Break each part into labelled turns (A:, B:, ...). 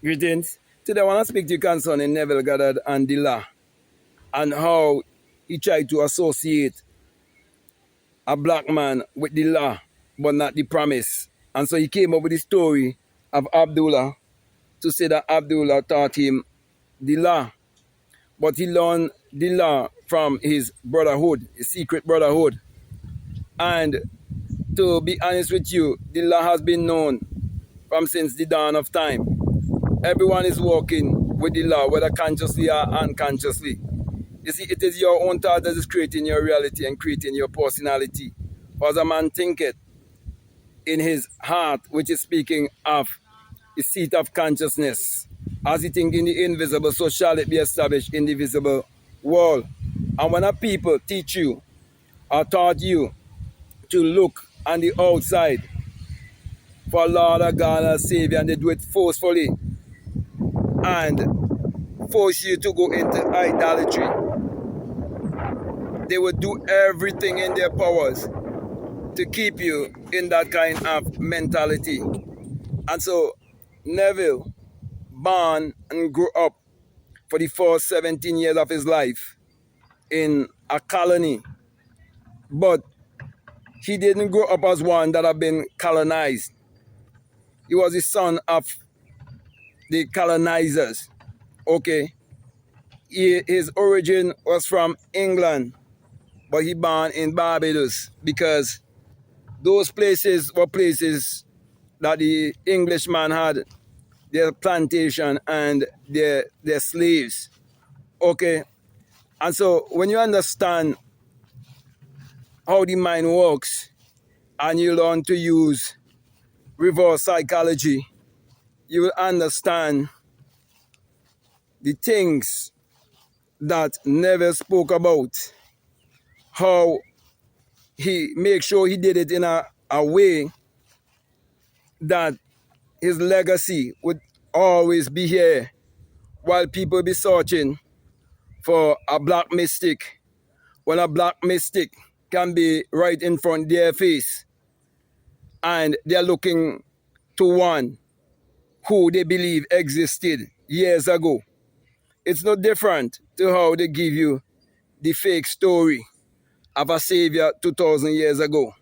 A: Greetings. Today I want to speak to you concerning Neville Goddard and the law and how he tried to associate a black man with the law but not the promise. And so he came up with the story of Abdullah to say that Abdullah taught him the law, but he learned the law from his brotherhood, his secret brotherhood. And to be honest with you, the law has been known from since the dawn of time. Everyone is walking with the law, whether consciously or unconsciously. You see, it is your own thought that is creating your reality and creating your personality. For as a man thinketh in his heart, which is speaking of the seat of consciousness, as he think in the invisible, so shall it be established in the visible world. And when a people teach you or taught you to look on the outside for Lord or God or Savior, and they do it forcefully and force you to go into idolatry, they will do everything in their powers to keep you in that kind of mentality. And so Neville, born and grew up for the first 17 years of his life in a colony, but he didn't grow up as one that had been colonized. He was the son of the colonizers. Okay, his origin was from England, but he born in Barbados because those places were places that the Englishman had their plantation and their slaves. Okay, and so when you understand how the mind works and you learn to use reverse psychology, you will understand the things that Neville spoke about, how he make sure he did it in a way that his legacy would always be here while people be searching for a black mystic, when a black mystic can be right in front of their face and they're looking to one who they believe existed years ago. It's no different to how they give you the fake story of a savior 2,000 years ago.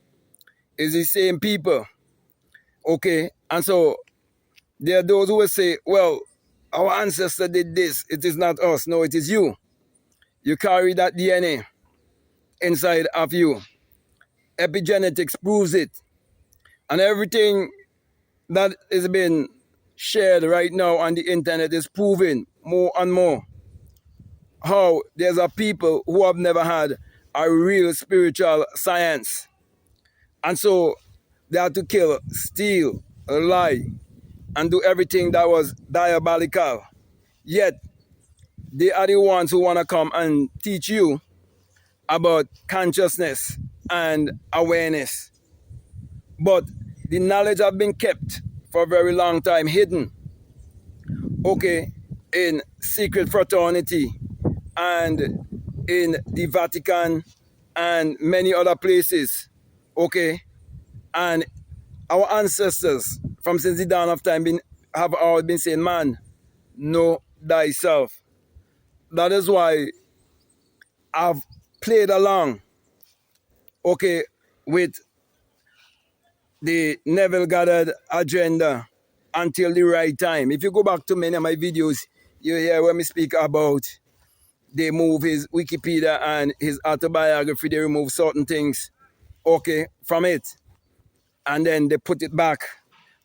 A: It's the same people, okay? And so there are those who will say, well, our ancestor did this. It is not us. No, it is you. You carry that DNA inside of you. Epigenetics proves it. And everything that is being shared right now on the internet is proving more and more how there's a people who have never had a real spiritual science. And so they had to kill, steal, lie, and do everything that was diabolical. Yet, they are the ones who want to come and teach you about consciousness and awareness. But the knowledge have been kept for a very long time hidden, okay, in secret fraternity and in the Vatican and many other places, okay? And our ancestors from since the dawn of time have always been saying, man, know thyself. That is why I've played along, okay, with the Neville Goddard agenda until the right time. If you go back to many of my videos, you hear when we speak about they move his Wikipedia and his autobiography, they remove certain things, okay, from it. And then they put it back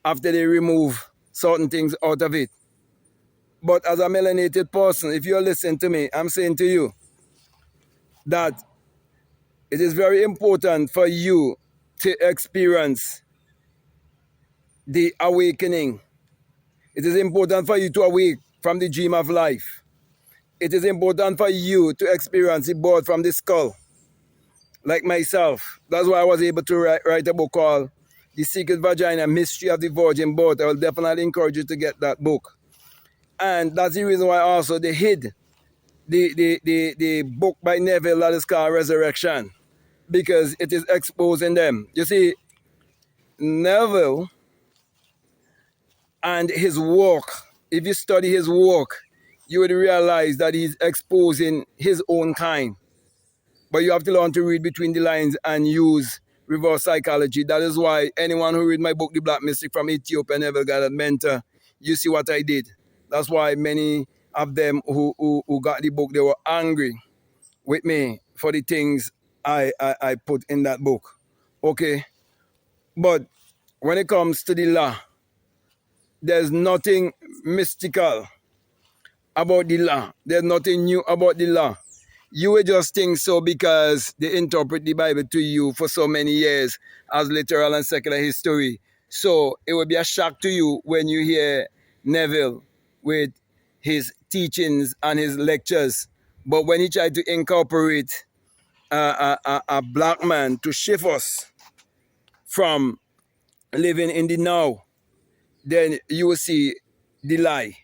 A: after they remove certain things out of it. But as a melanated person, if you're listening to me, I'm saying to you that it is very important for you to experience the awakening. It is important for you to awake from the dream of life. It is important for you to experience the birth from the skull, like myself. That's why I was able to write a book called The Secret Vagina, Mystery of the Virgin Birth. I will definitely encourage you to get that book. And that's the reason why also they hid the book by Neville that is called Resurrection, because it is exposing them. You see, Neville and his work if you study his work, you would realize that he's exposing his own kind. But you have to learn to read between the lines and use reverse psychology. That is why anyone who read my book, The Black Mystic from Ethiopia, Neville Goddard Mentor, you see what I did. That's why many of them who got the book, they were angry with me for the things I put in that book. Okay? But when it comes to the law, there's nothing mystical about the law. There's nothing new about the law. You will just think so because they interpret the Bible to you for so many years as literal and secular history. So it will be a shock to you when you hear Neville with his teachings and his lectures. But when he tried to incorporate a black man to shift us from living in the now, then you will see the lie.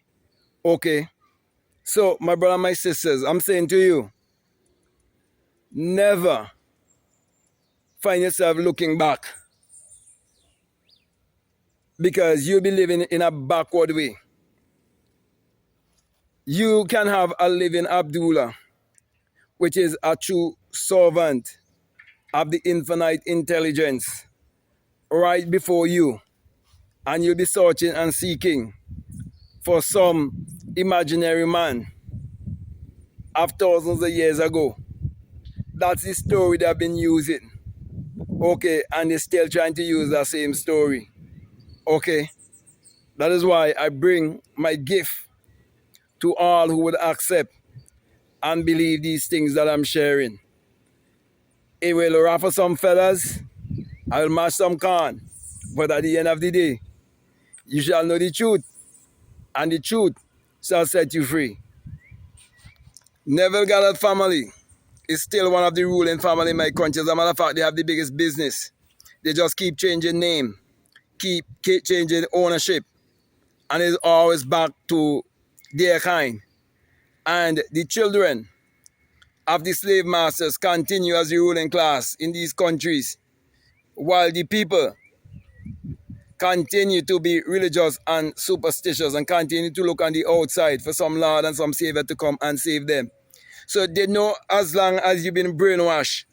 A: Okay? So, my brother and my sisters, I'm saying to you, never find yourself looking back because you'll be living in a backward way. You can have a living Abdullah, which is a true servant of the infinite intelligence right before you, and you'll be searching and seeking for some imaginary man of thousands of years ago. That's the story they've been using. Okay, and they're still trying to use that same story. Okay, that is why I bring my gift to all who would accept and believe these things that I'm sharing. It will ruffle some feathers, I will mash some corn, but at the end of the day, you shall know the truth, and the truth shall set you free. Neville Goddard family is still one of the ruling family in my country. As a matter of fact, they have the biggest business. They just keep changing name, keep changing ownership, and it's always back to their kind. And the children of the slave masters continue as the ruling class in these countries, while the people continue to be religious and superstitious and continue to look on the outside for some Lord and some Savior to come and save them. So they know as long as you've been brainwashed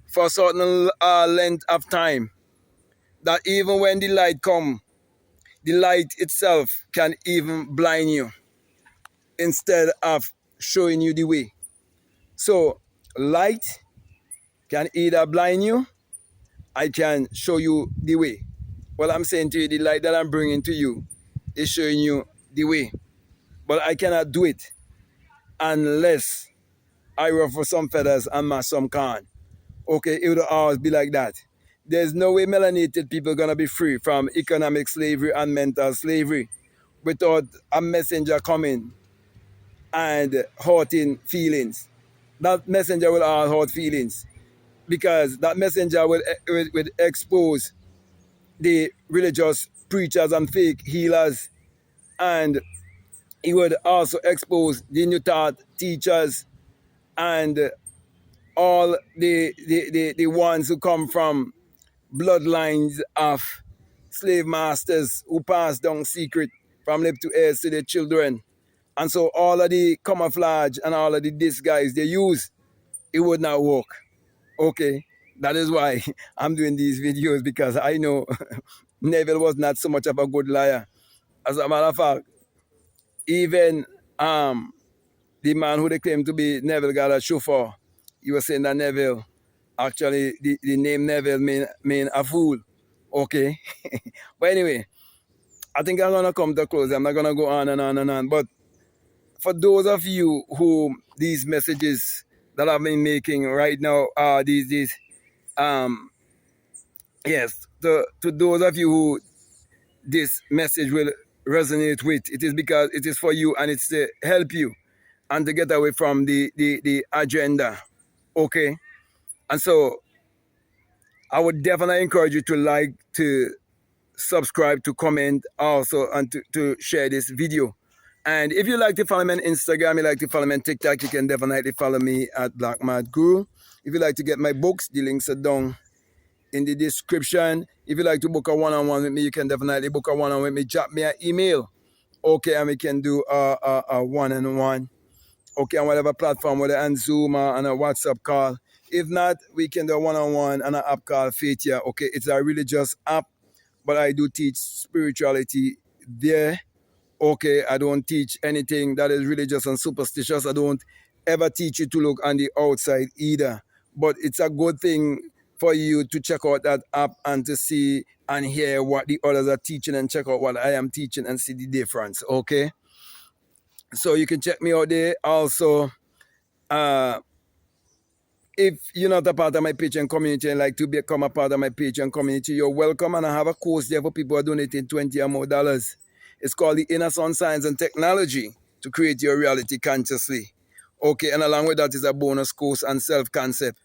A: for a certain length of time, that even when the light comes, the light itself can even blind you instead of showing you the way. So light can either blind you, I can show you the way. Well, I'm saying to you, the light that I'm bringing to you is showing you the way. But I cannot do it unless I ruffle some feathers and mash some corn. Okay, it would always be like that. There's no way melanated people are going to be free from economic slavery and mental slavery without a messenger coming and hurting feelings. That messenger will all hurt feelings because that messenger will expose the religious preachers and fake healers, and he would also expose the New Thought teachers and all the ones who come from bloodlines of slave masters who pass down secret from lip to ears to their children. And so all of the camouflage and all of the disguise they use, it would not work. Okay, that is why I'm doing these videos, because I know Neville was not so much of a good liar. As a matter of fact, even the man who they claim to be Neville Goddard chauffeur, he was saying that Neville, actually the name Neville mean a fool. Okay. But anyway, I think I'm gonna come to a close. I'm not gonna go on and on and on. But for those of you who these messages that I've been making right now are these yes, to those of you who this message will resonate with, it is because it is for you and it's to help you and to get away from the agenda. Okay? And so I would definitely encourage you to like, to subscribe, to comment also, and to share this video. And if you like to follow me on Instagram, you like to follow me on TikTok, you can definitely follow me at Black Mad Guru. If you like to get my books, the links are down in the description. If you like to book a one-on-one with me, you can definitely book a one-on-one with me. Drop me an email. Okay, and we can do a one-on-one. Okay, on whatever platform, whether on Zoom or on a WhatsApp call. If not, we can do a one-on-one on an app called Faithia. Okay, it's a religious app, but I do teach spirituality there. Okay, I don't teach anything that is religious and superstitious. I don't ever teach you to look on the outside either. But it's a good thing for you to check out that app and to see and hear what the others are teaching and check out what I am teaching and see the difference. Okay, so you can check me out there. Also, if you're not a part of my Patreon community and like to become a part of my Patreon community, you're welcome. And I have a course there for people who are donating $20 or more. It's called the Inner Sun Science and Technology to Create Your Reality Consciously. Okay, and along with that is a bonus course on self-concept.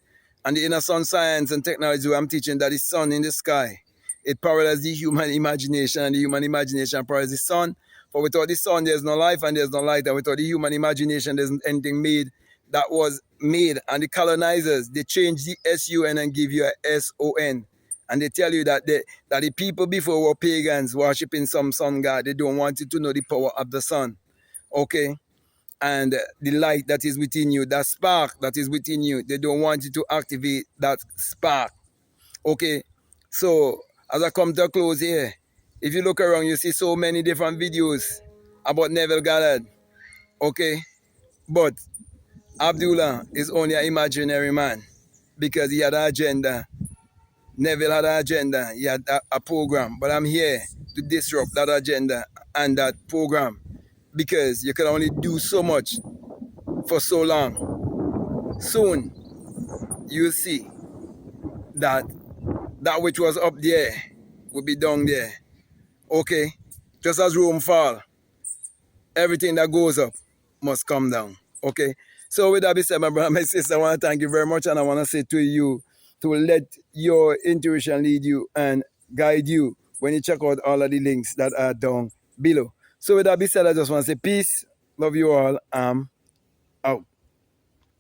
A: And the Inner Sun Science and Technology, where I'm teaching that the sun in the sky, it parallels the human imagination, and the human imagination parallels the sun. For without the sun, there's no life and there's no light. And without the human imagination, there's anything made that was made. And the colonizers, they change the S-U-N and give you a S-O-N. And they tell you that the people before were pagans, worshipping some sun god. They don't want you to know the power of the sun. Okay? And the light that is within you, that spark that is within you, they don't want you to activate that spark. Okay? So, as I come to a close here, if you look around, you see so many different videos about Neville Goddard. Okay? But Abdullah is only an imaginary man because he had an agenda. Neville had an agenda. He had a program. But I'm here to disrupt that agenda and that program because you can only do so much for so long. Soon, you'll see that which was up there will be down there. Okay? Just as Rome fall, everything that goes up must come down. Okay? So with that being said, my brother, my sister, I want to thank you very much, and I want to say to you to let your intuition lead you and guide you when you check out all of the links that are down below. So with that being said, I just want to say peace, love you all, out.